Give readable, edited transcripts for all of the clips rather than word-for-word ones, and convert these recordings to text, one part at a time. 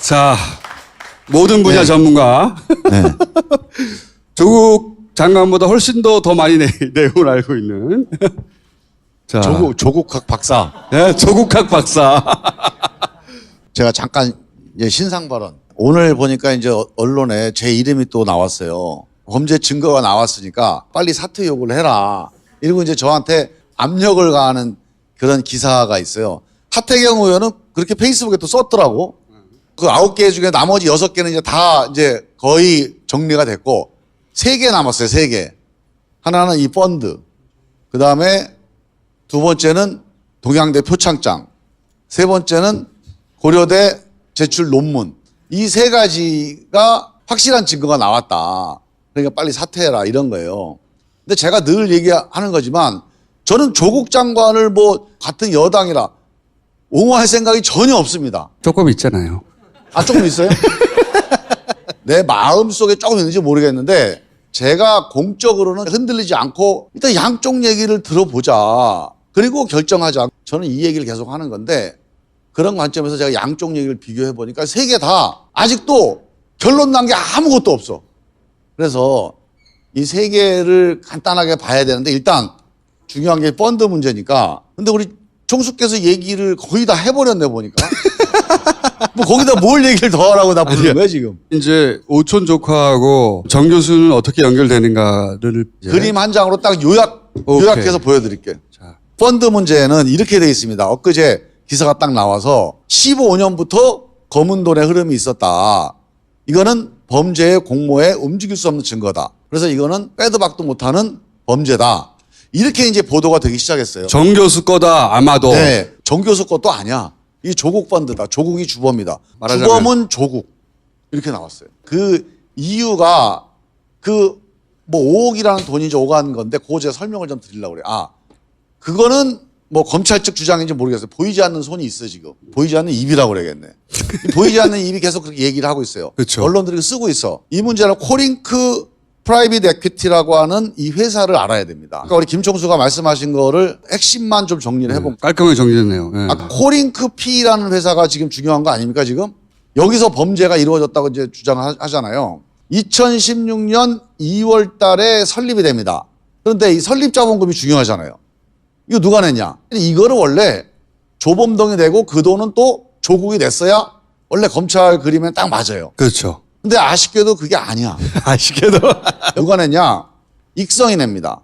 자, 모든 분야 네. 전문가. 네. 조국 장관보다 훨씬 더 많이 내용을 알고 있는. 자, 조국학 박사. 네, 조국학 박사. 제가 잠깐 이제 신상 발언. 오늘 보니까 이제 언론에 제 이름이 또 나왔어요. 범죄 증거가 나왔으니까 빨리 사퇴 요구를 해라. 이러고 이제 저한테 압력을 가하는 그런 기사가 있어요. 하태경 의원은 그렇게 페이스북에 또 썼더라고. 그 9개 중에 나머지 6개는 이제 다 이제 거의 정리가 됐고 3개 남았어요. 3개. 하나는 이 펀드. 그 다음에 두 번째는 동양대 표창장. 세 번째는 고려대 제출 논문. 이 3가지가 확실한 증거가 나왔다. 그러니까 빨리 사퇴해라 이런 거예요. 근데 제가 늘 얘기하는 거지만 저는 조국 장관을 뭐 같은 여당이라 옹호할 생각이 전혀 없습니다. 조금 있잖아요. 아, 조금 있어요? 내 마음속에 조금 있는지 모르겠는데 제가 공적으로는 흔들리지 않고 일단 양쪽 얘기를 들어보자. 그리고 결정하자. 저는 이 얘기를 계속 하는 건데 그런 관점에서 제가 양쪽 얘기를 비교해 보니까 3개 다 아직도 결론 난 게 아무것도 없어. 그래서 이 3개를 간단하게 봐야 되는데 일단 중요한 게 펀드 문제니까. 근데 우리 총수께서 얘기를 거의 다 해버렸네 보니까. 뭐 거기다 뭘 얘기를 더 하라고 나 부르는 거야 지금. 이제 오촌 조카하고 정 교수는 어떻게 연결되는가를 이제. 그림 한 장으로 딱 요약해서 보여드릴게요. 자, 펀드 문제는 이렇게 돼 있습니다. 엊그제 기사가 딱 나와서 15년부터 검은 돈의 흐름이 있었다. 이거는 범죄의 공모에 움직일 수 없는 증거다. 그래서 이거는 빼도 박도 못하는 범죄다. 이렇게 이제 보도가 되기 시작했어요. 정 교수 거다 아마도. 네, 정 교수 것도 아니야. 이 조국 펀드다. 조국이 주범이다. 말하자면- 주범은 조국. 이렇게 나왔어요. 그 이유가 그 뭐 5억이라는 돈이 이제 오간 건데 그거 제가 설명을 좀 드리려고 그래요. 아, 그거는 뭐 검찰 측 주장인지 모르겠어요. 보이지 않는 손이 있어 지금. 보이지 않는 입이라고 그래야겠네. 이 보이지 않는 입이 계속 그렇게 얘기를 하고 있어요. 그렇죠. 언론들이 쓰고 있어. 이 문제는 코링크 프라이빗 에퀴티라고 하는 이 회사를 알아야 됩니다. 그러니까 우리 김총수가 말씀하신 거를 핵심만 좀 정리를 해볼게요. 깔끔하게 정리됐네요. 네. 아, 코링크 P라는 회사가 지금 중요한 거 아닙니까 지금? 여기서 범죄가 이루어졌다고 이제 주장하잖아요. 2016년 2월 달에 설립이 됩니다. 그런데 이 설립 자본금이 중요하잖아요. 이거 누가 냈냐? 이거를 원래 조범동이 내고 그 돈은 또 조국이 냈어야 원래 검찰 그림엔 딱 맞아요. 그렇죠. 근데 아쉽게도 그게 아니야. 아쉽게도. 누가 냈냐? 익성이 냅니다.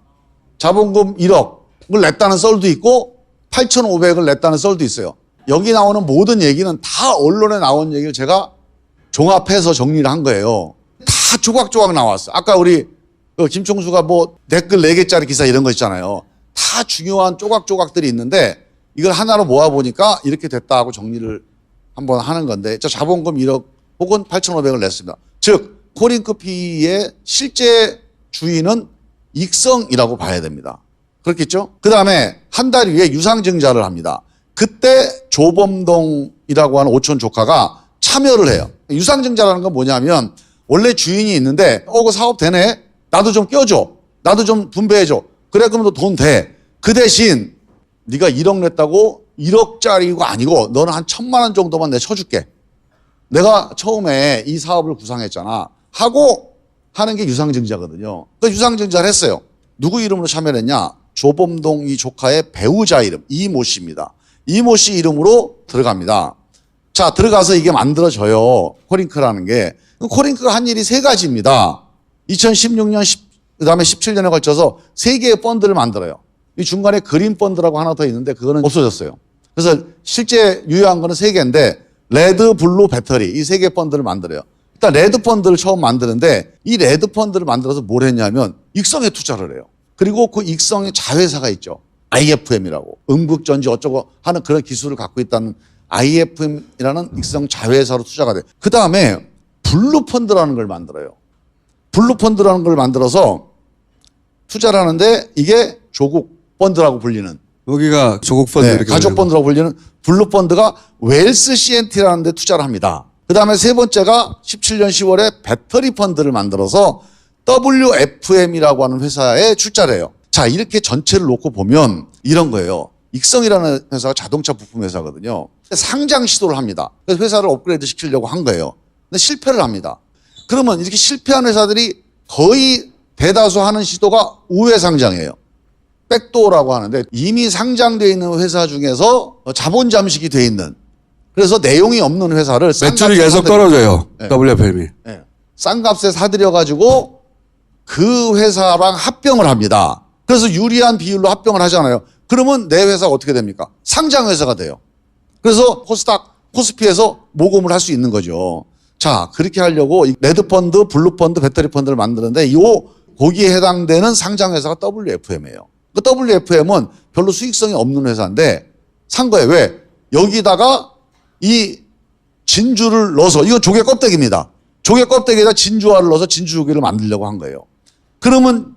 자본금 1억을 냈다는 썰도 있고 8,500을 냈다는 썰도 있어요. 여기 나오는 모든 얘기는 다 언론에 나온 얘기를 제가 종합해서 정리를 한 거예요. 다 조각조각 나왔어. 아까 우리 김총수가 뭐 댓글 4개짜리 기사 이런 거 있잖아요. 다 중요한 조각조각들이 있는데 이걸 하나로 모아보니까 이렇게 됐다 하고 정리를 한번 하는 건데 저 자본금 1억 혹은 8,500을 냈습니다. 즉 코링크피의 실제 주인은 익성이라고 봐야 됩니다. 그렇겠죠? 그 다음에 한 달 후에 유상증자를 합니다. 그때 조범동이라고 하는 오촌 조카가 참여를 해요. 유상증자라는 건 뭐냐면 원래 주인이 있는데 그 사업 되네? 나도 좀 껴줘. 나도 좀 분배해줘. 그래 그러면 너 돈 돼. 그 대신 네가 1억 냈다고 1억짜리가 아니고 너는 한 1,000만 원 정도만 내가 쳐줄게. 내가 처음에 이 사업을 구상했잖아. 하고 하는 게 유상증자거든요. 그 유상증자를 했어요. 누구 이름으로 참여를 했냐? 조범동 이 조카의 배우자 이름 이모 씨입니다. 이모 씨 이름으로 들어갑니다. 자, 들어가서 이게 만들어져요. 코링크라는 게. 코링크가 한 일이 3가지입니다. 2016년, 그다음에 17년에 걸쳐서 3개의 펀드를 만들어요. 이 중간에 그린 펀드라고 하나 더 있는데 그거는 없어졌어요. 그래서 실제 유효한 거는 3개인데 레드, 블루, 배터리 이 3개 펀드를 만들어요. 일단 레드 펀드를 처음 만드는데 이 레드 펀드를 만들어서 뭘 했냐면 익성에 투자를 해요. 그리고 그 익성의 자회사가 있죠. IFM이라고. 음극전지 어쩌고 하는 그런 기술을 갖고 있다는 IFM이라는 익성 자회사로 투자가 돼요. 그 다음에 블루 펀드라는 걸 만들어요. 블루 펀드라는 걸 만들어서 투자를 하는데 이게 조국 펀드라고 불리는 여기가 조국 펀드 네, 이렇게 가족 펀드라고 불리는 블루 펀드가 웰스 CNT라는 데 투자를 합니다. 그 다음에 세 번째가 17년 10월에 배터리 펀드를 만들어서 WFM이라고 하는 회사에 출자를 해요. 자, 이렇게 전체를 놓고 보면 이런 거예요. 익성이라는 회사가 자동차 부품 회사거든요. 상장 시도를 합니다. 그래서 회사를 업그레이드 시키려고 한 거예요. 근데 실패를 합니다. 그러면 이렇게 실패한 회사들이 거의 대다수 하는 시도가 우회 상장이에요. 백도어라고 하는데 이미 상장되어 있는 회사 중에서 자본 잠식이 돼 있는, 그래서 내용이 없는 회사를 매출이 계속 떨어져요. 네. WFM이. 네. 싼 값에 사들여가지고 그 회사랑 합병을 합니다. 그래서 유리한 비율로 합병을 하잖아요. 그러면 내 회사가 어떻게 됩니까? 상장 회사가 돼요. 그래서 코스닥, 코스피에서 모금을 할 수 있는 거죠. 자, 그렇게 하려고 레드 펀드, 블루 펀드, 배터리 펀드를 만드는데 거기에 해당되는 상장 회사가 WFM이에요. 그 WFM은 별로 수익성이 없는 회사인데 산 거예요. 왜? 여기다가 이 진주를 넣어서, 이건 조개 껍데기입니다. 조개 껍데기에다 진주알을 넣어서 진주조개를 만들려고 한 거예요. 그러면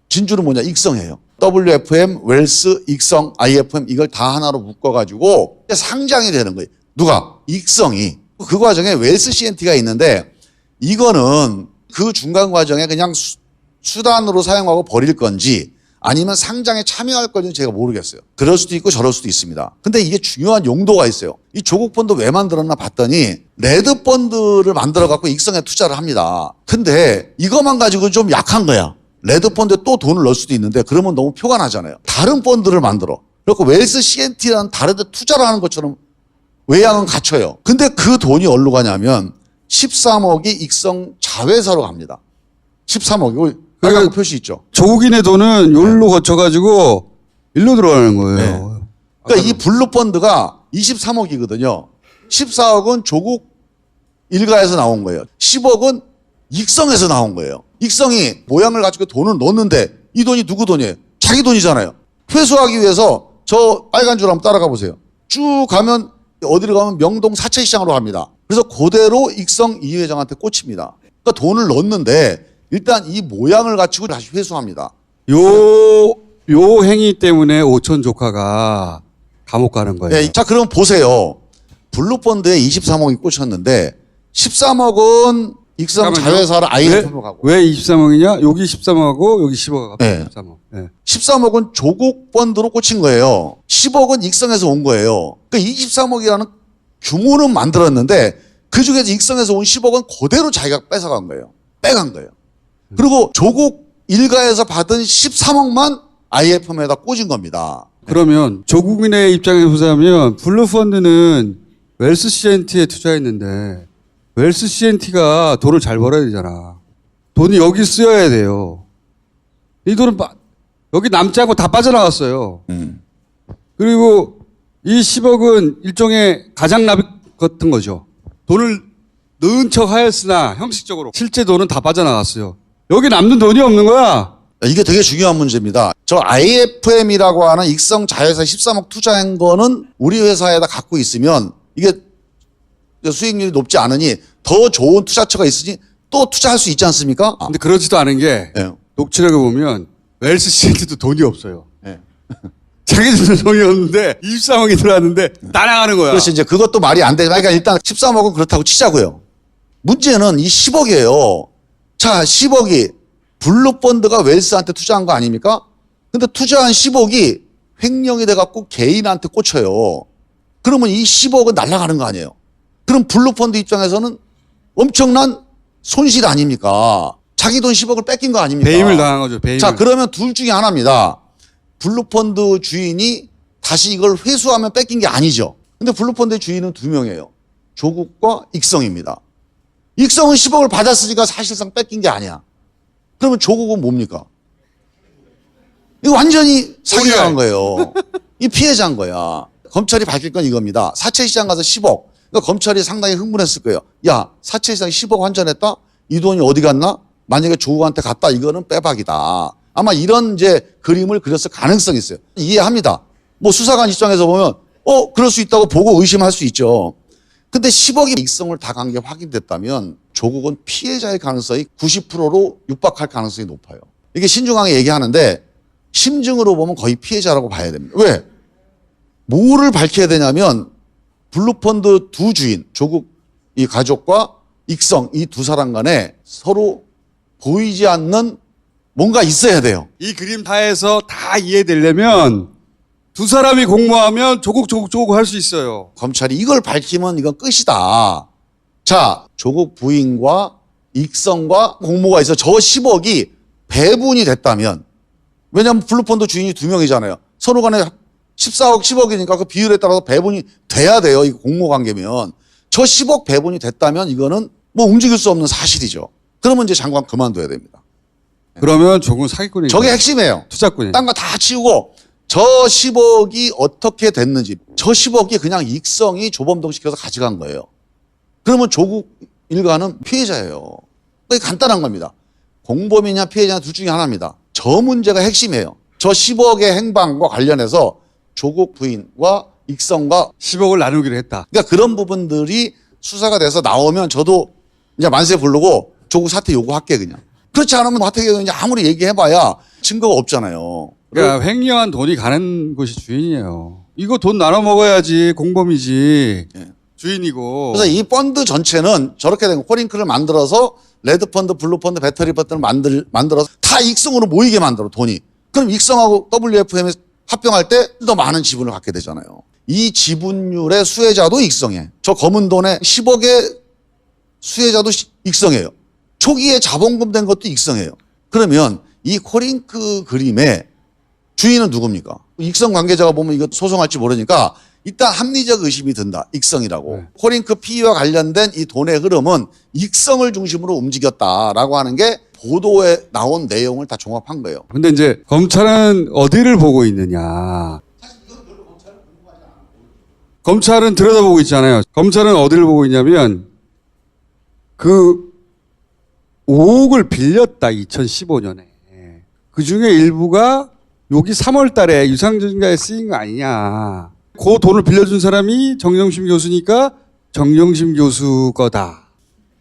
진주는 뭐냐? 익성이에요. WFM, 웰스, 익성, IFM 이걸 다 하나로 묶어가지고 상장이 되는 거예요. 누가? 익성이. 그 과정에 웰스 CNT가 있는데 이거는 그 중간 과정에 그냥 수단으로 사용하고 버릴 건지 아니면 상장에 참여할 건지는 제가 모르겠어요. 그럴 수도 있고 저럴 수도 있습니다. 근데 이게 중요한 용도가 있어요. 이 조국 펀드 왜 만들었나 봤더니 레드 펀드를 만들어 갖고 익성에 투자를 합니다. 근데 이것만 가지고 좀 약한 거야. 레드 펀드에 또 돈을 넣을 수도 있는데 그러면 너무 표가 나잖아요. 다른 펀드를 만들어. 그리고 웰스 CNT라는 다른 데 투자를 하는 것처럼 외양은 갖춰요. 근데 그 돈이 어디로 가냐면 13억이 익성 자회사로 갑니다. 13억이. 빨간 표시 있죠. 조국인의 돈은 여기로 거쳐가지고 일로 들어가는 거예요. 네. 그러니까 이 블루 펀드가 23억이거든요. 14억은 조국 일가에서 나온 거예요. 10억은 익성에서 나온 거예요. 익성이 모양을 가지고 돈을 넣었는데 이 돈이 누구 돈이에요? 자기 돈이잖아요. 회수하기 위해서 저 빨간 줄 한번 따라가 보세요. 쭉 가면 어디로 가면 명동 사채시장으로 갑니다. 그래서 그대로 익성 이 회장한테 꽂힙니다. 그러니까 돈을 넣었는데 일단 이 모양을 갖추고 다시 회수합니다. 요 행위 때문에 오천 조카가 감옥 가는 거예요. 네, 자, 그럼 보세요. 블루펀드에 23억이 꽂혔는데 13억은 익성 자회사를 IFM으로 가고. 왜 23억이냐? 여기 13억하고 여기 10억하고 네. 13억. 네. 13억은 조국 펀드로 꽂힌 거예요. 10억은 익성에서 온 거예요. 그러니까 23억이라는 규모는 만들었는데 그중에서 익성에서 온 10억은 그대로 자기가 뺏어간 거예요. 빼간 거예요. 그리고 조국 일가에서 받은 13억만 IFM에다 꽂은 겁니다. 그러면 조국인의 입장에서 보자면 블루펀드는 웰스 CNT에 투자했는데 웰스 CNT가 돈을 잘 벌어야 되잖아. 돈이 여기 쓰여야 돼요. 이 돈은 여기 남지 않고 다 빠져나갔어요. 그리고 이 10억은 일종의 가장납입 같은 거죠. 돈을 넣은 척 하였으나 형식적으로 실제 돈은 다 빠져나갔어요. 여기 남는 돈이 없는 거야. 이게 되게 중요한 문제입니다. 저 IFM이라고 하는 익성 자회사 13억 투자한 거는 우리 회사에다 갖고 있으면 이게 수익률이 높지 않으니 더 좋은 투자처가 있으니 또 투자할 수 있지 않습니까? 근데 그렇지도 않은 게 네. 녹취록에 보면 웰스 CNT도 돈이 없어요. 네. 자기들은 돈이 없는데 23억이 들어왔는데 다 나가는 거야. 그래서 이제 그것도 말이 안 되니까 그러니까 일단 13억은 그렇다고 치자고요. 문제는 이 10억이에요. 자, 10억이 블루펀드가 웰스한테 투자한 거 아닙니까? 근데 투자한 10억이 횡령이 돼갖고 개인한테 꽂혀요. 그러면 이 10억은 날아가는 거 아니에요? 그럼 블루펀드 입장에서는 엄청난 손실 아닙니까? 자기 돈 10억을 뺏긴 거 아닙니까? 배임을 당한 거죠. 배임을. 자, 그러면 둘 중에 하나입니다. 블루펀드 주인이 다시 이걸 회수하면 뺏긴 게 아니죠. 근데 블루펀드의 주인은 두 명이에요. 조국과 익성입니다. 익성은 10억을 받았으니까 사실상 뺏긴 게 아니야. 그러면 조국은 뭡니까? 이거 완전히 사기당한 거예요. 이 피해자인 거야. 검찰이 밝힐 건 이겁니다. 사채시장 가서 10억. 그러니까 검찰이 상당히 흥분했을 거예요. 야, 사채시장 10억 환전했다? 이 돈이 어디 갔나? 만약에 조국한테 갔다? 이거는 빼박이다. 아마 이런 이제 그림을 그렸을 가능성이 있어요. 이해합니다. 뭐 수사관 입장에서 보면 그럴 수 있다고 보고 의심할 수 있죠. 근데 10억의 익성을 다 간 게 확인됐다면 조국은 피해자의 가능성이 90%로 육박할 가능성이 높아요. 이게 신중하게 얘기하는데 심증으로 보면 거의 피해자라고 봐야 됩니다. 왜? 뭐를 밝혀야 되냐면 블루펀드 두 주인, 조국 이 가족과 익성 이 두 사람 간에 서로 보이지 않는 뭔가 있어야 돼요. 이 그림 하에서 다 이해되려면 두 사람이 공모하면 조국 할 수 있어요. 검찰이 이걸 밝히면 이건 끝이다. 자, 조국 부인과 익성과 공모가 있어. 저 10억이 배분이 됐다면, 왜냐하면 블루펀드 주인이 2명이잖아요. 서로 간에 14억, 10억이니까 그 비율에 따라서 배분이 돼야 돼요. 이 공모 관계면. 저 10억 배분이 됐다면 이거는 뭐 움직일 수 없는 사실이죠. 그러면 이제 장관 그만둬야 됩니다. 그러면 조국은 사기꾼이에요. 저게 핵심이에요. 투자꾼이에요. 딴 거 다 치우고 저 10억이 어떻게 됐는지, 저 10억이 그냥 익성이 조범동 시켜서 가져간 거예요. 그러면 조국 일가는 피해자예요. 그게 간단한 겁니다. 공범이냐 피해자냐 둘 중에 하나입니다. 저 문제가 핵심이에요. 저 10억의 행방과 관련해서 조국 부인과 익성과 10억을 나누기로 했다. 그러니까 그런 부분들이 수사가 돼서 나오면 저도 이제 만세 부르고 조국 사퇴 요구할게 그냥. 그렇지 않으면 화태경 이제 아무리 얘기해봐야 증거가 없잖아요. 그러니까 횡령한 돈이 가는 곳이 주인이에요. 이거 돈 나눠 먹어야지 공범이지. 예. 주인이고. 그래서 이 펀드 전체는 저렇게 된 코링크를 만들어서 레드 펀드, 블루 펀드, 배터리 펀드를 만들어서 다 익성으로 모이게 만들어 돈이. 그럼 익성하고 WFM이 합병할 때 더 많은 지분을 갖게 되잖아요. 이 지분율의 수혜자도 익성이에요. 저 검은 돈의 10억의 수혜자도 익성이에요. 초기에 자본금 된 것도 익성이에요. 그러면 이 코링크 그림의 주인은 누굽니까? 익성 관계자가 보면 이거 소송할지 모르니까 일단 합리적 의심이 든다. 익성이라고. 네. 코링크 피의와 관련된 이 돈의 흐름은 익성을 중심으로 움직였다라고 하는 게 보도에 나온 내용을 다 종합한 거예요. 근데 이제 검찰은 어디를 보고 있느냐. 검찰은 들여다보고 있잖아요. 검찰은 어디를 보고 있냐면 그 5억을 빌렸다 2015년에. 그 중에 일부가 여기 3월 달에 유상증자에 쓰인 거 아니냐. 그 돈을 빌려준 사람이 정영심 교수니까 정영심 교수 거다.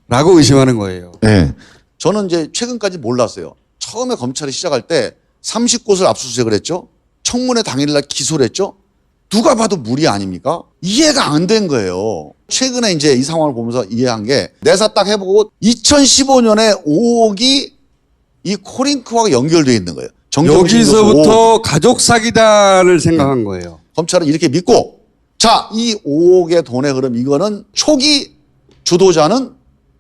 라고 의심하는 거예요. 네. 저는 이제 최근까지 몰랐어요. 처음에 검찰이 시작할 때 30곳을 압수수색을 했죠. 청문회 당일날 기소를 했죠. 누가 봐도 무리 아닙니까? 이해가 안 된 거예요. 최근에 이제 이 상황을 보면서 이해한 게 내사 딱 해보고 2015년에 5억이 이 코링크와 연결되어 있는 거예요. 여기서부터 가족 사기단을 생각한 거예요. 검찰은 이렇게 믿고 자, 이 5억의 돈의 흐름 이거는 초기 주도자는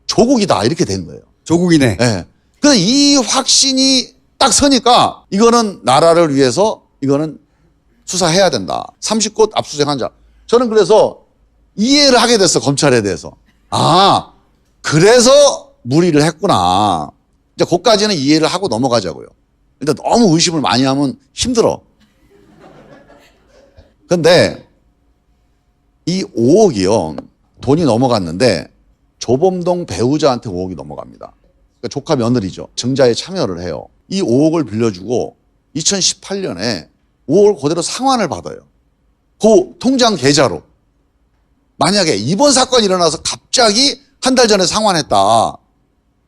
조국이다 이렇게 된 거예요. 조국이네. 네. 그래서 이 확신이 딱 서니까 이거는 나라를 위해서 이거는 수사해야 된다. 30곳 압수수색한 자. 저는 그래서 이해를 하게 됐어. 검찰에 대해서. 아, 그래서 무리를 했구나. 이제 거기까지는 이해를 하고 넘어가자고요. 일단 너무 의심을 많이 하면 힘들어. 근데 이 5억이요. 돈이 넘어갔는데 조범동 배우자한테 5억이 넘어갑니다. 그러니까 조카 며느리죠. 증자에 참여를 해요. 이 5억을 빌려주고 2018년에 5억을 그대로 상환을 받아요. 그 통장 계좌로. 만약에 이번 사건이 일어나서 갑자기 한 달 전에 상환했다.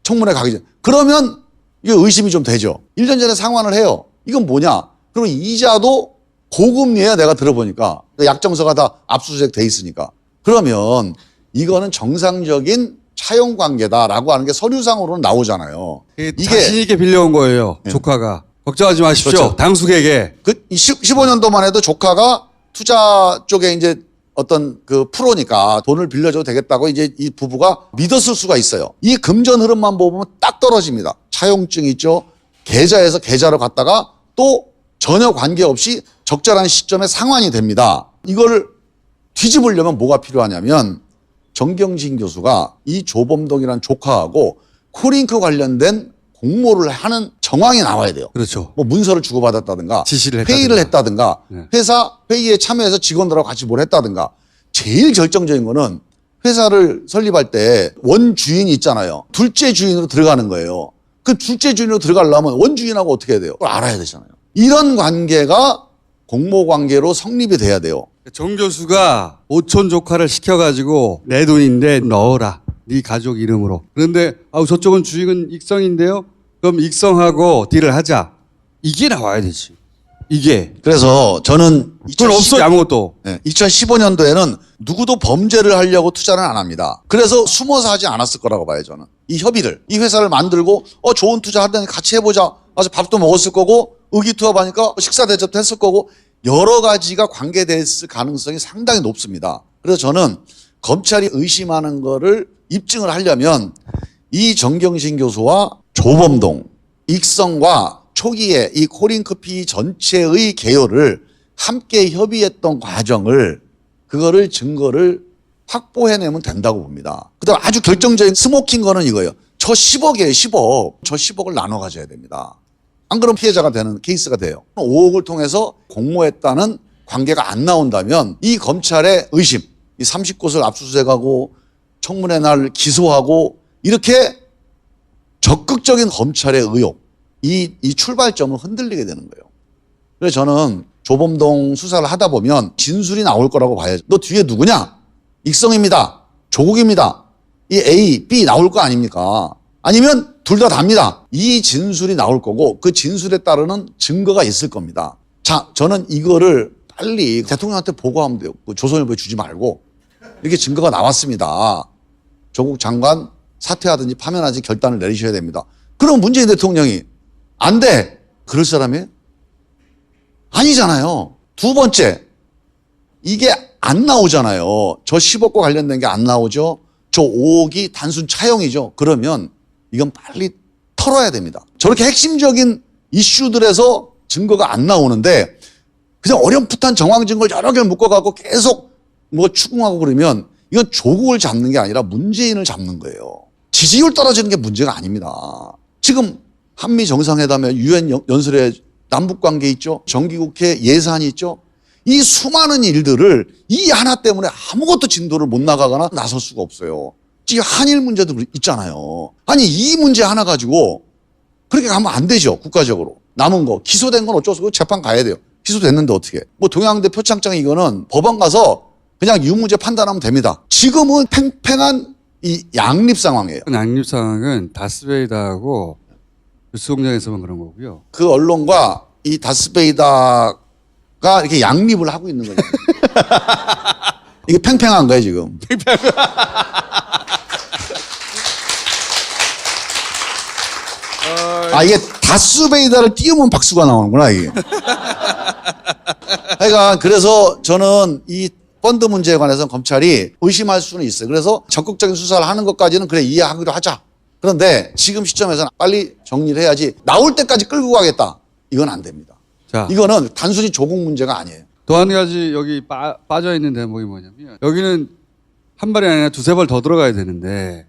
청문회 가기 전에. 그러면 이게 의심이 좀 되죠. 1년 전에 상환을 해요. 이건 뭐냐? 그리고 이자도 고금리에 내가 들어보니까 약정서가 다 압수수색 돼 있으니까. 그러면 이거는 정상적인 차용 관계다라고 하는 게 서류상으로는 나오잖아요. 이게 자신 있게 빌려온 거예요. 네. 조카가. 걱정하지 마십시오. 그렇죠. 당숙에게. 그 15년도만 해도 조카가 투자 쪽에 이제 어떤 그 프로니까 돈을 빌려줘도 되겠다고 이제 이 부부가 믿었을 수가 있어요. 이 금전 흐름만 보면 딱 떨어집니다. 차용증 있죠. 계좌에서 계좌로 갔다가 또 전혀 관계없이 적절한 시점에 상환이 됩니다. 이거를 뒤집으려면 뭐가 필요하냐면 정경진 교수가 이 조범동이라는 조카하고 코링크 관련된 공모를 하는 정황이 나와야 돼요. 그렇죠. 뭐 문서를 주고받았다든가 지시를 했다든가. 회의를 했다든가 네. 회사 회의에 참여해서 직원들하고 같이 뭘 했다든가. 제일 결정적인 거는 회사를 설립할 때 원주인이 있잖아요. 둘째 주인으로 들어가는 거예요. 그 둘째 주인으로 들어가려면 원주인하고 어떻게 해야 돼요? 그걸 알아야 되잖아요. 이런 관계가 공모 관계로 성립이 돼야 돼요. 정 교수가 오촌 조카를 시켜가지고 내 돈인데 넣어라. 네 가족 이름으로. 그런데 저쪽은 주인은 익성인데요. 그럼 익성하고 딜을 하자. 이게 나와야 되지. 이게. 그래서 저는 그건 없어 아무것도. 2015년도에는 누구도 범죄를 하려고 투자를 안 합니다. 그래서 숨어서 하지 않았을 거라고 봐요, 저는. 이 협의를. 이 회사를 만들고 좋은 투자 하더니 같이 해보자. 와서 밥도 먹었을 거고 의기투합하니까 식사 대접도 했을 거고 여러 가지가 관계됐을 가능성이 상당히 높습니다. 그래서 저는 검찰이 의심하는 거를 입증을 하려면 이 정경심 교수와 조범동, 익성과 초기에 이 코링커피 전체의 개요를 함께 협의했던 과정을 그거를 증거를 확보해내면 된다고 봅니다. 그다음 아주 결정적인 스모킹 거는 이거예요. 저 10억이에요, 10억. 저 10억을 나눠 가져야 됩니다. 안 그러면 피해자가 되는 케이스가 돼요. 5억을 통해서 공모했다는 관계가 안 나온다면 이 검찰의 의심, 이 30곳을 압수수색하고 청문회 날 기소하고 이렇게 적극적인 검찰의 의혹, 이 출발점을 흔들리게 되는 거예요. 그래서 저는 조범동 수사를 하다 보면 진술이 나올 거라고 봐야죠. 너 뒤에 누구냐? 익성입니다. 조국입니다. 이 A, B 나올 거 아닙니까? 아니면 둘 다 답니다. 이 진술이 나올 거고 그 진술에 따르는 증거가 있을 겁니다. 자, 저는 이거를 빨리 대통령한테 보고하면 돼요. 그 조선일보에 주지 말고 이렇게 증거가 나왔습니다. 조국 장관 사퇴하든지 파면하든지 결단을 내리셔야 됩니다. 그럼 문재인 대통령이 안 돼. 그럴 사람이에요? 아니잖아요. 두 번째, 이게 안 나오잖아요. 저 10억과 관련된 게 안 나오죠. 저 5억이 단순 차용이죠. 그러면 이건 빨리 털어야 됩니다. 저렇게 핵심적인 이슈들에서 증거가 안 나오는데 그냥 어렴풋한 정황 증거를 여러 개 묶어갖고 계속 뭐 추궁하고 그러면 이건 조국을 잡는 게 아니라 문재인을 잡는 거예요. 지지율 떨어지는 게 문제가 아닙니다. 지금 한미 정상회담에 유엔 연설에 남북관계 있죠. 정기국회 예산이 있죠. 이 수많은 일들을 이 하나 때문에 아무것도 진도를 못 나가거나 나설 수가 없어요. 지금 한일 문제도 있잖아요. 아니 이 문제 하나 가지고 그렇게 가면 안 되죠. 국가적으로. 남은 거 기소된 건 어쩔 수 없고 재판 가야 돼요. 기소됐는데 어떻게. 뭐 동양대 표창장 이거는 법원 가서 그냥 유무죄 판단하면 됩니다. 지금은 팽팽한 이 양립 상황이에요. 양립 상황은 다스베이다하고 뉴스공장에서만 그런 거고요. 그 언론과 이 다스베이다가 이렇게 양립을 하고 있는 거죠. 이게 팽팽한 거예요, 지금. 아, 이게 다스베이다를 띄우면 박수가 나오는구나, 이게. 그러니까 그래서 저는 이 펀드 문제에 관해서 검찰이 의심할 수는 있어요. 그래서 적극적인 수사를 하는 것까지는 그래 이해하기로 하자. 그런데 지금 시점에서는 빨리 정리를 해야지 나올 때까지 끌고 가겠다. 이건 안 됩니다. 자, 이거는 단순히 조국 문제가 아니에요. 또 한 가지 여기 빠져 있는 대목이 뭐냐면 여기는 한 발이 아니라 두세 발 더 들어가야 되는데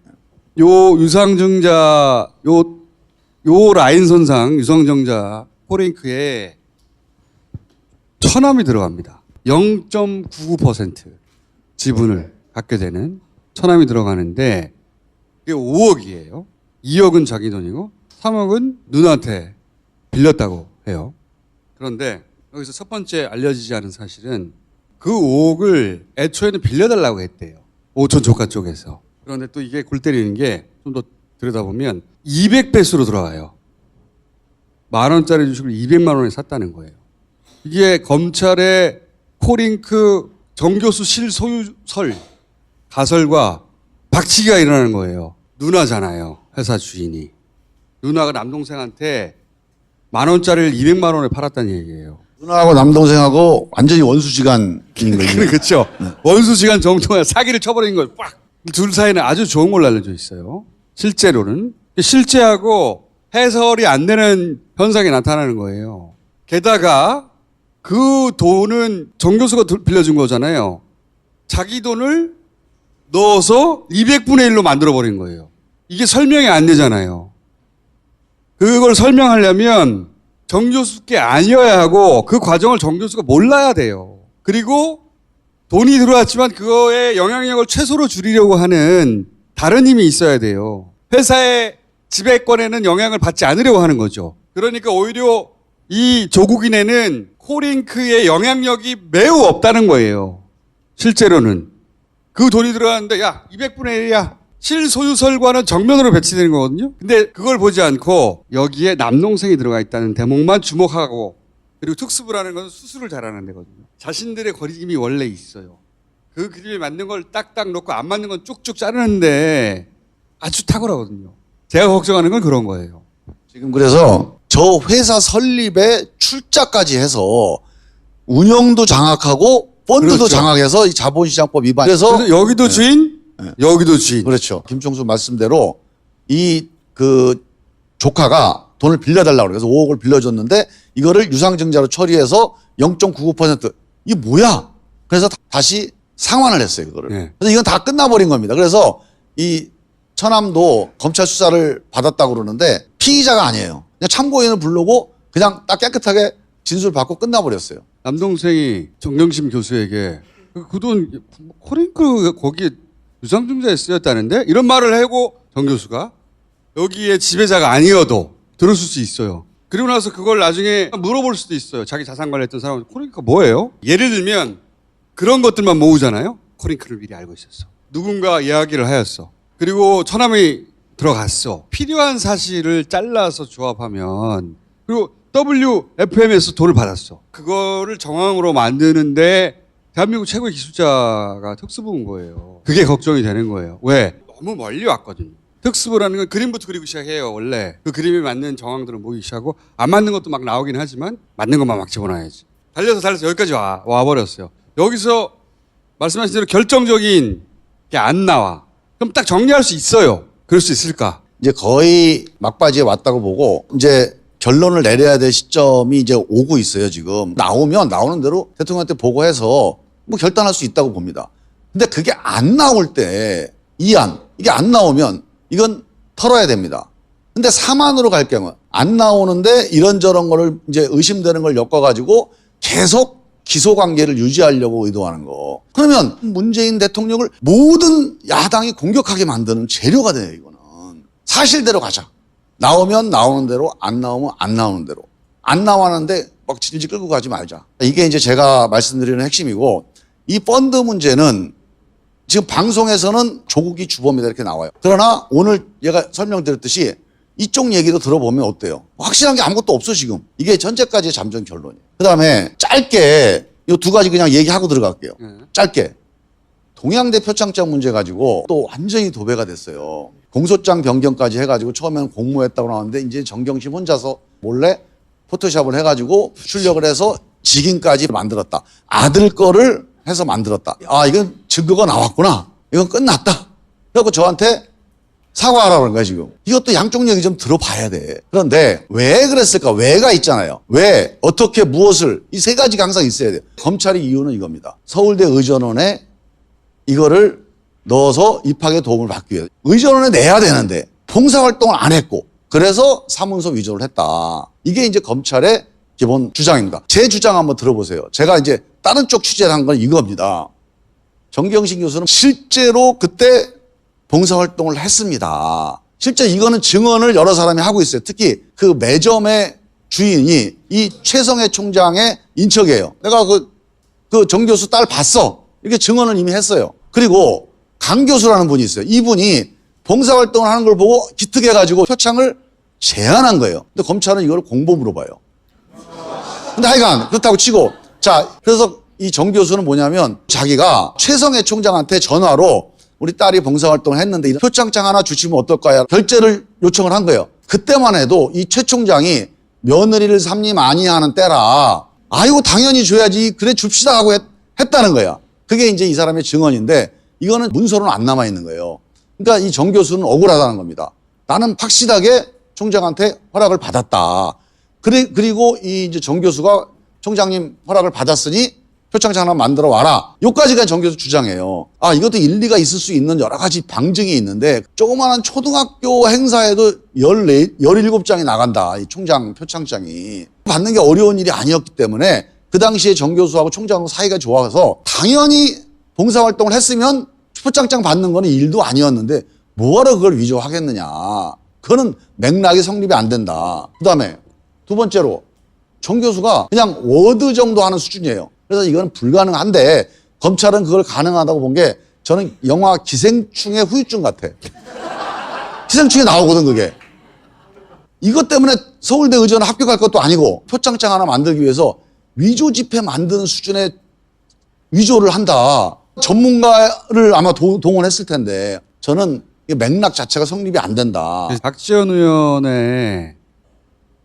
요 유상증자 요 라인 선상 유상증자 코링크에 처남이 들어갑니다. 0.99% 지분을 갖게 되는 처남이 들어가는데 이게 5억이에요. 2억은 자기 돈이고 3억은 누나한테 빌렸다고 해요. 그런데 여기서 첫 번째 알려지지 않은 사실은 그 5억을 애초에는 빌려달라고 했대요. 오촌 조카 쪽에서. 그런데 또 이게 골 때리는 게 좀 더 들여다보면 200배수로 들어와요. 10,000원짜리 주식을 200만 원에 샀다는 거예요. 이게 검찰의 코링크 정교수 실소유설 가설과 박치기가 일어나는 거예요. 누나잖아요. 회사 주인이. 누나가 남동생한테 10,000원짜리를 200만 원에 팔았다는 얘기예요. 누나하고 남동생하고 완전히 원수지간인 거죠. 그렇죠. 원수시간 정통한 사기를 쳐버린 거예요. 빡! 둘 사이는 아주 좋은 걸로 알려져 있어요. 실제로는. 실제하고 해설이 안 되는 현상이 나타나는 거예요. 게다가 그 돈은 정 교수가 빌려준 거잖아요. 자기 돈을 넣어서 200분의 1로 만들어버린 거예요. 이게 설명이 안 되잖아요. 그걸 설명하려면 정 교수께 아니어야 하고 그 과정을 정 교수가 몰라야 돼요. 그리고 돈이 들어왔지만 그거에 영향력을 최소로 줄이려고 하는 다른 힘이 있어야 돼요. 회사의 지배권에는 영향을 받지 않으려고 하는 거죠. 그러니까 오히려 이 조국인에는 코링크의 영향력이 매우 없다는 거예요. 실제로는. 그 돈이 들어갔는데 야 200분의 1이야. 실소유설과는 정면으로 배치되는 거거든요. 근데 그걸 보지 않고 여기에 남동생이 들어가 있다는 대목만 주목하고 그리고 특수부를 하는 것은 수술을 잘하는 데거든요. 자신들의 그림이 원래 있어요. 그 그림에 맞는 걸 딱딱 놓고 안 맞는 건 쭉쭉 자르는데 아주 탁월하거든요. 제가 걱정하는 건 그런 거예요. 지금 그래서 저 회사 설립에 출자까지 해서 운영도 장악하고 펀드도 그렇죠. 장악해서 이 자본시장법 위반. 그래서 여기도 주인, 여기도 주인. 그렇죠. 김총수 말씀대로 이 그 조카가 돈을 빌려달라고 그래서 5억을 빌려줬는데 이거를 유상증자로 처리해서 0.99% 이게 뭐야? 그래서 다시 상환을 했어요, 그거를. 네. 그래서 이건 다 끝나버린 겁니다. 그래서 이 처남도 검찰 수사를 받았다고 그러는데 피의자가 아니에요. 그냥 참고인을 부르고 그냥 딱 깨끗하게 진술 받고 끝나버렸어요. 남동생이 정경심 교수에게 그 돈 코링크 거기에 유상증자에 쓰였다는데 이런 말을 하고 정 교수가 여기에 지배자가 아니어도 들었을 수 있어요. 그리고 나서 그걸 나중에 물어볼 수도 있어요. 자기 자산 관리했던 사람은 코링크가 뭐예요? 예를 들면 그런 것들만 모으잖아요. 코링크를 미리 알고 있었어. 누군가 이야기를 하였어. 그리고 처남이 들어갔어. 필요한 사실을 잘라서 조합하면 그리고 WFM에서 돈을 받았어. 그거를 정황으로 만드는데 대한민국 최고의 기술자가 특수부인 거예요. 그게 걱정이 되는 거예요. 왜? 너무 멀리 왔거든요. 특수부라는 건 그림부터 그리고 시작해요. 원래 그 그림에 맞는 정황들을 모이기 시작하고 안 맞는 것도 막 나오긴 하지만 맞는 것만 막 집어넣어야지. 달려서 여기까지 와버렸어요. 여기서 말씀하신 대로 결정적인 게 안 나와. 그럼 딱 정리할 수 있어요. 그럴 수 있을까? 이제 거의 막바지에 왔다고 보고 이제 결론을 내려야 될 시점이 이제 오고 있어요, 지금. 나오면 나오는 대로 대통령한테 보고해서 뭐 결단할 수 있다고 봅니다. 근데 그게 안 나올 때 이안 이게 안 나오면 이건 털어야 됩니다. 근데 사만으로 갈 경우 안 나오는데 이런저런 거를 이제 의심되는 걸 엮어가지고 계속 기소 관계를 유지하려고 의도하는 거. 그러면 문재인 대통령을 모든 야당이 공격하게 만드는 재료가 돼요, 이거는. 사실대로 가자. 나오면 나오는 대로, 안 나오면 안 나오는 대로. 안 나왔는데 막 질질 끌고 가지 말자. 이게 이제 제가 말씀드리는 핵심이고, 이 펀드 문제는 지금 방송에서는 조국이 주범이다 이렇게 나와요. 그러나 오늘 얘가 설명드렸듯이 이쪽 얘기도 들어보면 어때요? 확실한 게 아무것도 없어 지금. 이게 현재까지의 잠정 결론이에요. 그다음에 짧게 이 두 가지 그냥 얘기하고 들어갈게요. 짧게. 동양대 표창장 문제 가지고 또 완전히 도배가 됐어요. 공소장 변경까지 해가지고 처음에는 공모했다고 나왔는데 이제 정경심 혼자서 몰래 포토샵을 해가지고 출력을 해서 직인까지 만들었다. 아들 거를 해서 만들었다. 아, 이건 증거가 나왔구나. 이건 끝났다. 그래서 저한테 사과하라는 거야, 지금. 이것도 양쪽 얘기 좀 들어봐야 돼. 그런데 왜 그랬을까? 왜가 있잖아요. 왜, 어떻게, 무엇을. 이 세 가지가 항상 있어야 돼요. 검찰의 이유는 이겁니다. 서울대 의전원에 이거를 넣어서 입학에 도움을 받기 위해 의전원에 내야 되는데 봉사활동을 안 했고 그래서 사문서 위조를 했다. 이게 이제 검찰의 기본 주장입니다. 제 주장 한번 들어보세요. 제가 이제 다른 쪽 취재를 한 건 이겁니다. 정경심 교수는 실제로 그때 봉사활동을 했습니다. 실제 이거는 증언을 여러 사람이 하고 있어요. 특히 그 매점의 주인이 이 최성해 총장의 인척이에요. 내가 그 정 교수 딸 봤어. 이렇게 증언을 이미 했어요. 그리고 강 교수라는 분이 있어요. 이분이 봉사활동을 하는 걸 보고 기특해가지고 표창을 제안한 거예요. 근데 검찰은 이걸 공범으로 봐요. 근데 하여간 그렇다고 치고 자 그래서 이 정 교수는 뭐냐면 자기가 최성해 총장한테 전화로 우리 딸이 봉사활동을 했는데 이런 표창장 하나 주시면 어떨까요? 결재를 요청을 한 거예요. 그때만 해도 이 최 총장이 며느리를 삼림 아니하는 때라 아이고 당연히 줘야지 그래 줍시다 하고 했다는 거야. 그게 이제 이 사람의 증언인데 이거는 문서로는 안 남아있는 거예요. 그러니까 이 정 교수는 억울하다는 겁니다. 나는 확실하게 총장한테 허락을 받았다. 그리고 이 이제 정 교수가 총장님 허락을 받았으니 표창장 하나 만들어 와라. 요까지가 정 교수 주장이에요. 아, 이것도 일리가 있을 수 있는 여러 가지 방증이 있는데 조그마한 초등학교 행사에도 17장이 나간다. 이 총장 표창장이. 받는 게 어려운 일이 아니었기 때문에 그 당시에 정 교수하고 총장하고 사이가 좋아서 당연히 봉사활동을 했으면 표창장 받는 거는 일도 아니었는데 뭐하러 그걸 위조하겠느냐. 그거는 맥락이 성립이 안 된다. 그 다음에 두 번째로 정 교수가 그냥 워드 정도 하는 수준이에요. 그래서 이건 불가능한데 검찰은 그걸 가능하다고 본 게 저는 영화 기생충의 후유증 같아. 기생충에 나오거든 그게. 이것 때문에 서울대 의전 합격할 것도 아니고 표창장 하나 만들기 위해서 위조 지폐 만드는 수준의 위조를 한다. 전문가를 아마 동원했을 텐데 저는 이 맥락 자체가 성립이 안 된다. 박지원 의원의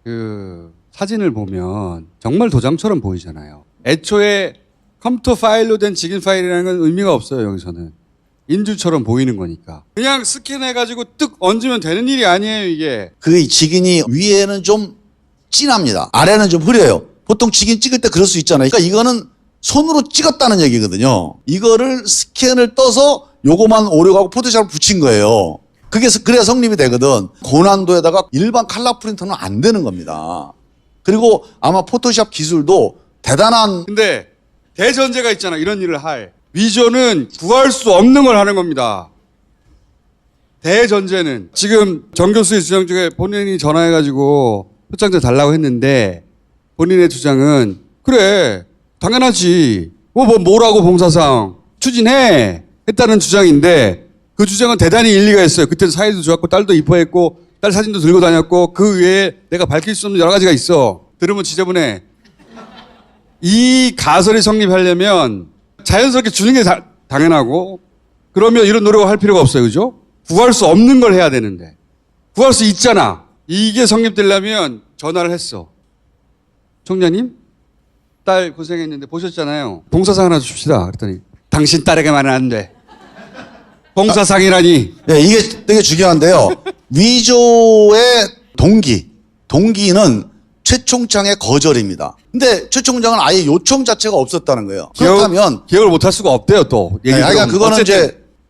그 사진을 보면 정말 도장처럼 보이잖아요. 애초에 컴퓨터 파일로 된 직인 파일이라는 건 의미가 없어요. 여기서는 인주처럼 보이는 거니까 그냥 스캔해가지고 뜩 얹으면 되는 일이 아니에요. 이게 그 직인이 위에는 좀 진합니다. 아래는 좀 흐려요. 보통 직인 찍을 때 그럴 수 있잖아요. 그러니까 이거는 손으로 찍었다는 얘기거든요. 이거를 스캔을 떠서 요거만 오려가고 포토샵을 붙인 거예요. 그래야 성립이 되거든. 고난도에다가 일반 칼라 프린터는 안 되는 겁니다. 그리고 아마 포토샵 기술도 대단한. 근데 대전제가 있잖아. 이런 일을 할 위조는 구할 수 없는 걸 하는 겁니다. 대전제는 지금 정 교수의 주장 중에 본인이 전화해가지고 표창장 달라고 했는데 본인의 주장은 그래 당연하지 뭐라고 봉사상 추진해 했다는 주장인데 그 주장은 대단히 일리가 있어요. 그때는 사이도 좋았고 딸도 이뻐했고 딸 사진도 들고 다녔고 그 외에 내가 밝힐 수 없는 여러 가지가 있어. 들으면 지저분해. 이 가설이 성립하려면 자연스럽게 주는 게 당연하고 그러면 이런 노력을 할 필요가 없어요. 그죠? 구할 수 없는 걸 해야 되는데 구할 수 있잖아. 이게 성립되려면 전화를 했어. 총장님 딸 고생했는데 보셨잖아요. 봉사상 하나 줍시다. 그랬더니 당신 딸에게만은 안 돼. 봉사상이라니. 네, 이게 되게 중요한데요. 위조의 동기는 최 총장의 거절입니다. 근데 최 총장은 아예 요청 자체가 없었다는 거예요. 그렇다면 기억을 못할 수가 없대요. 또 얘기 그러니까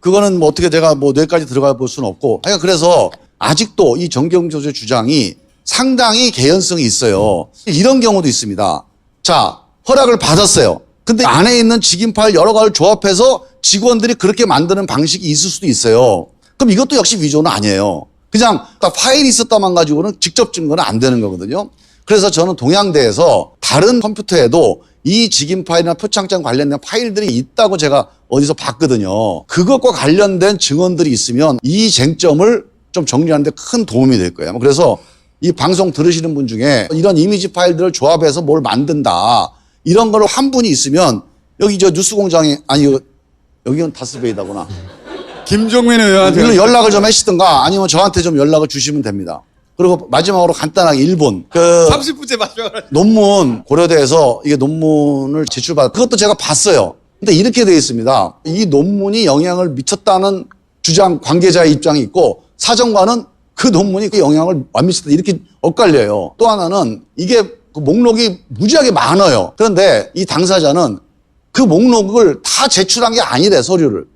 그거는 뭐 어떻게 제가 뭐 뇌까지 들어가 볼 수는 없고. 그래서 아직도 이 정경 교수의 주장이 상당히 개연성이 있어요. 이런 경우도 있습니다. 자, 허락을 받았어요. 근데 안에 있는 직인 파일 여러 가지를 조합해서 직원들이 그렇게 만드는 방식이 있을 수도 있어요. 그럼 이것도 역시 위조는 아니에요. 그냥 파일이 있었다만 가지고는 직접 증거는 안 되는 거거든요. 그래서 저는 동양대에서 다른 컴퓨터에도 이 직인 파일이나 표창장 관련된 파일들이 있다고 제가 어디서 봤거든요. 그것과 관련된 증언들이 있으면 이 쟁점을 좀 정리하는 데 큰 도움이 될 거예요. 그래서 이 방송 들으시는 분 중에 이런 이미지 파일들을 조합해서 뭘 만든다. 이런 걸로 한 분이 있으면 여기 저 뉴스공장에 여기는 다스베이다구나. 김종민 의원한테 이런 연락을 좀 하시든가 아니면 저한테 좀 연락을 주시면 됩니다. 그리고 마지막으로 간단하게 1분. 30분째 마지막으로. 논문 고려대에서 이게 논문을 그것도 제가 봤어요. 근데 이렇게 되어 있습니다. 이 논문이 영향을 미쳤다는 주장 관계자의 입장이 있고 사정과는 그 논문이 그 영향을 안 미쳤다 이렇게 엇갈려요. 또 하나는 이게 그 목록이 무지하게 많아요. 그런데 이 당사자는 그 목록을 다 제출한 게 아니래, 서류를.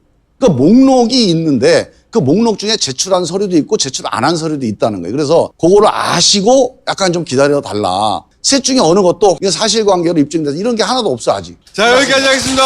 그 목록이 있는데 그 목록 중에 제출한 서류도 있고 제출 안 한 서류도 있다는 거예요. 그래서 그거를 아시고 약간 좀 기다려 달라. 셋 중에 어느 것도 사실관계로 입증돼서 이런 게 하나도 없어 아직. 자, 여기까지 하겠습니다.